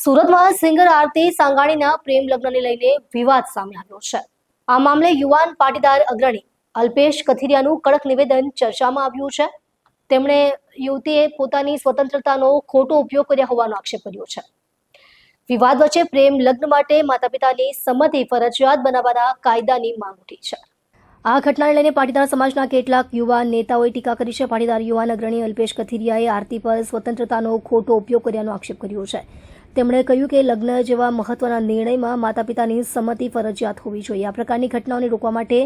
સુરતમાં સિંગર આરતી સાંગાણીના પ્રેમ લગ્નને લઈને વિવાદ સામે આવ્યો છે। આ મામલે યુવાન પાટીદાર અગ્રણી અલ્પેશ કથિરિયાનું કડક નિવેદન ચર્ચામાં આવ્યું છે। તેમણે યુવતીએ પોતાની સ્વતંત્રતાનો ખોટો ઉપયોગ કર્યા હોવાનો આક્ષેપ કર્યો છે। વિવાદ વચ્ચે પ્રેમ લગ્ન માટે માતા પિતાની સંમતિ ફરજિયાત બનાવવાના કાયદાની માંગ ઉઠી છે। આ ઘટનાને લઈને પાટીદાર સમાજના કેટલાક યુવા નેતાઓએ ટીકા કરી છે। પાટીદાર યુવાન અગ્રણી અલ્પેશ કથિરિયાએ આરતી પર સ્વતંત્રતાનો ખોટો ઉપયોગ કર્યાનો આક્ષેપ કર્યો છે। તેમણે કહ્યું કે લગ્ન જેવા મહત્વના નિર્ણયમાં માતા પિતાની સંમતિ ફરજિયાત હોવી જોઈએ। આ પ્રકારની ઘટનાઓને રોકવા માટે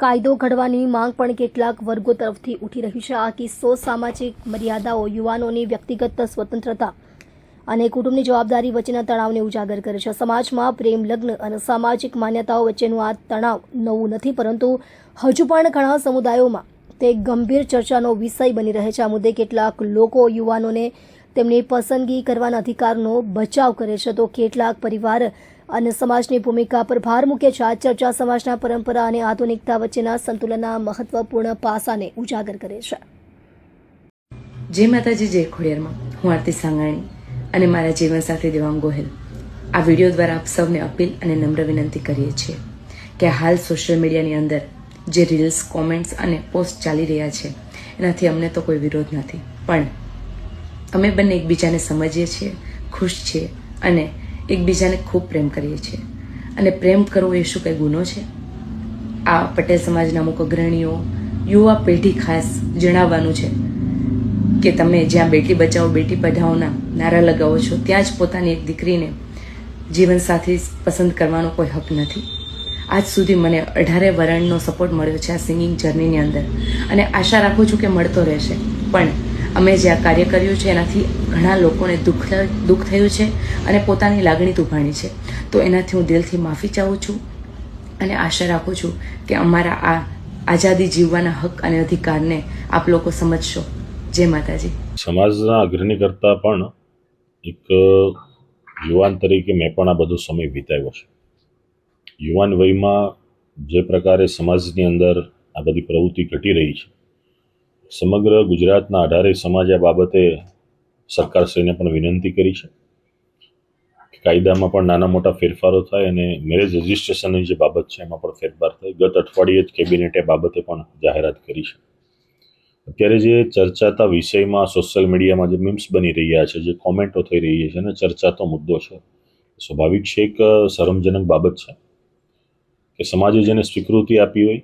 કાયદો ઘડવાની માંગ પણ કેટલાક વર્ગો તરફથી ઉઠી રહી છે। આ કિસ્સો સામાજિક મર્યાદાઓ, યુવાનોની વ્યક્તિગત સ્વતંત્રતા અને કુટુંબની જવાબદારી વચ્ચેના તણાવને ઉજાગર કરે છે। સમાજમાં પ્રેમ લગ્ન અને સામાજિક માન્યતાઓ વચ્ચેનું આ તણાવ નવું નથી, પરંતુ હજુ પણ ઘણા સમુદાયોમાં તે ગંભીર ચર્ચાનો વિષય બની રહે છે। આ મુદ્દે કેટલાક લોકો યુવાનોને તેમની પસંદગી કરવાના અધિકારનો બચાવ કરે છે, તો કેટલાક પરિવાર અને સમાજની ભૂમિકા પર ભાર મૂકે છે। આ ચર્ચા સમાજના પરંપરા અને આધુનિકતા વચ્ચેના સંતુલનના મહત્વપૂર્ણ પાસાને ઉજાગર કરે છે। જય માતાજી, જય ખોડિયારમાં। હું આરતી સાંગાણી અને મારા જીવનસાથી દેવાંગ ગોહિલ આ વિડીયો દ્વારા આપ સૌને અપીલ અને નમ્ર વિનંતી કરીએ છીએ કે હાલ સોશિયલ મીડિયાની અંદર જે રીલ્સ, કોમેન્ટ્સ અને પોસ્ટ ચાલી રહ્યા છે એનાથી અમને તો કોઈ વિરોધ નથી, પણ અમે બંને એકબીજાને સમજીએ છીએ, ખુશ છીએ અને એકબીજાને ખૂબ પ્રેમ કરીએ છીએ। અને પ્રેમ કરવો એ શું કંઈ ગુનો છે? આ પટેલ સમાજના અમુક અગ્રણીઓ, યુવા પેઢી ખાસ જણાવવાનું છે કે તમે જ્યાં બેટી બચાવો બેટી પઢાઓના નારા લગાવો છો, ત્યાં જ પોતાની એક દીકરીને જીવનસાથી પસંદ કરવાનો કોઈ હક નથી। આજ સુધી મને 18 વરણનો સપોર્ટ મળ્યો છે આ સિંગિંગ જર્નીની અંદર, અને આશા રાખું છું કે મળતો રહેશે। પણ અમે જે આ કાર્ય કર્યું છે એનાથી ઘણા લોકોને દુઃખ થયું છે અને પોતાની લાગણી દુભાણી છે, તો એનાથી હું દિલથી માફી ચાહું છું અને આશા રાખું છું કે અમારા આ આઝાદી જીવવાના હક અને અધિકારને આપ લોકો સમજશો। જય માતાજી। સમાજના અગ્રણી કરતાં પણ એક યુવાન તરીકે મેં પણ આ બધો સમય વિતાવ્યો છે। યુવાન વયમાં જે પ્રકારે સમાજની અંદર આ બધી પ્રવૃત્તિ ઘટી રહી છે, સમગ્ર ગુજરાતના 18 સમાજ આ બાબતે સરકારશ્રીને પણ વિનંતી કરી છે કે કાયદામાં પણ નાના મોટા ફેરફારો થાય અને મેરેજ રજિસ્ટ્રેશનની જે બાબત છે એમાં પણ ફેરફાર થાય। ગત અઠવાડિયે જ કેબિનેટે બાબતે પણ જાહેરાત કરી છે। અત્યારે જે ચર્ચાતા વિષયમાં સોશિયલ મીડિયામાં જે મીમ્સ બની રહ્યા છે, જે કોમેન્ટો થઈ રહી છે અને ચર્ચાતો મુદ્દો છે, સ્વાભાવિક છે, એક શરમજનક બાબત છે કે સમાજે જેને સ્વીકૃતિ આપી હોય,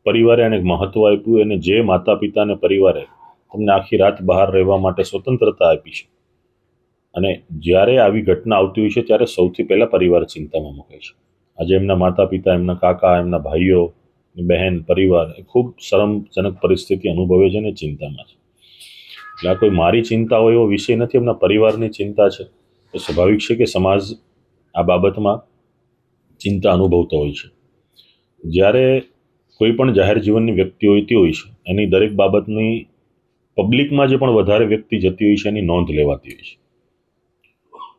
પરિવારે એને મહત્વ આપ્યું, અને જે માતા પિતા અને પરિવારે તમને આખી રાત બહાર રહેવા માટે સ્વતંત્રતા આપી છે, અને જ્યારે આવી ઘટના આવતી હોય છે ત્યારે સૌથી પહેલાં પરિવાર ચિંતામાં મુકાય છે। આજે એમના માતા પિતા, એમના કાકા, એમના ભાઈઓ, બહેન, પરિવાર એ ખૂબ શરમજનક પરિસ્થિતિ અનુભવે છે અને ચિંતામાં છે। એટલે આ કોઈ મારી ચિંતા હોય એવો વિષય નથી, એમના પરિવારની ચિંતા છે। તો સ્વાભાવિક છે કે સમાજ આ બાબતમાં ચિંતા અનુભવતો હોય છે। જ્યારે કોઈ પણ જાહેર જીવનની વ્યક્તિ હોતી હોય છે, એની દરેક બાબતની પબ્લિકમાં જે પણ વધારે વ્યક્તિ જતી હોય છે એની નોંધ લેવાતી હોય છે।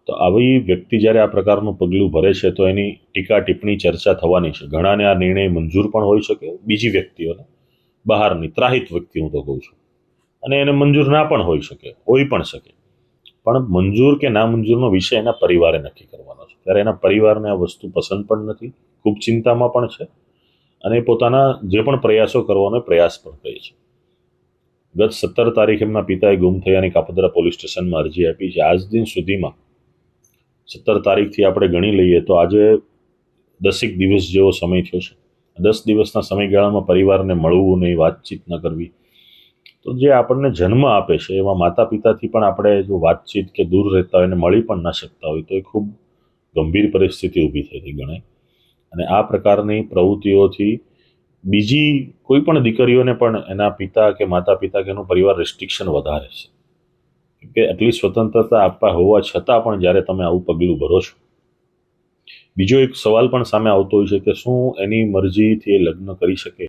તો આવી વ્યક્તિ જ્યારે આ પ્રકારનું પગલું ભરે છે તો એની ટીકા ટિપ્પણી ચર્ચા થવાની છે। ઘણાને આ નિર્ણય મંજૂર પણ હોઈ શકે, બીજી વ્યક્તિઓને, બહારની ત્રાહિત વ્યક્તિ હું તો કહું છું, અને એને મંજૂર ના પણ હોઈ શકે, હોઈ પણ શકે, પણ મંજૂર કે ના મંજૂરનો વિષય એના પરિવારે નક્કી કરવાનો છે। ત્યારે એના પરિવારને આ વસ્તુ પસંદ પણ નથી, ખૂબ ચિંતામાં પણ છે, અને પોતાના જે પણ પ્રયાસો કરવાનો પ્રયાસ પણ કરે છે। ગત 17 તારીખે એમના પિતાએ ગુમ થયાની કાપોદ્રા પોલીસ સ્ટેશનમાં અરજી આપી છે। આજ દિન સુધીમાં 17 તારીખથી આપણે ગણી લઈએ તો આજે 10 દિવસ જેવો સમય થયો છે। 10 દિવસના સમયગાળામાં પરિવારને મળવું નહીં, વાતચીત ન કરવી, તો જે આપણને જન્મ આપે છે એવા માતા પિતાથી પણ આપણે જો વાતચીત કે દૂર રહેતા હોય અને મળી પણ ના શકતા હોય તો એ ખૂબ ગંભીર પરિસ્થિતિ ઊભી થઈ ગણાય। અને આ પ્રકારની પ્રવૃત્તિઓથી બીજી કોઈ પણ દીકરીઓને પણ એના પિતા કે માતા પિતા કે એનું પરિવાર રિસ્ટ્રિક્શન વધારે છે, કે એટલી સ્વતંત્રતા આપવા હોવા છતાં પણ જ્યારે તમે આવું પગલું ભરો છો, બીજો એક સવાલ પણ સામે આવતો હોય છે કે શું એની મરજીથી એ લગ્ન કરી શકે?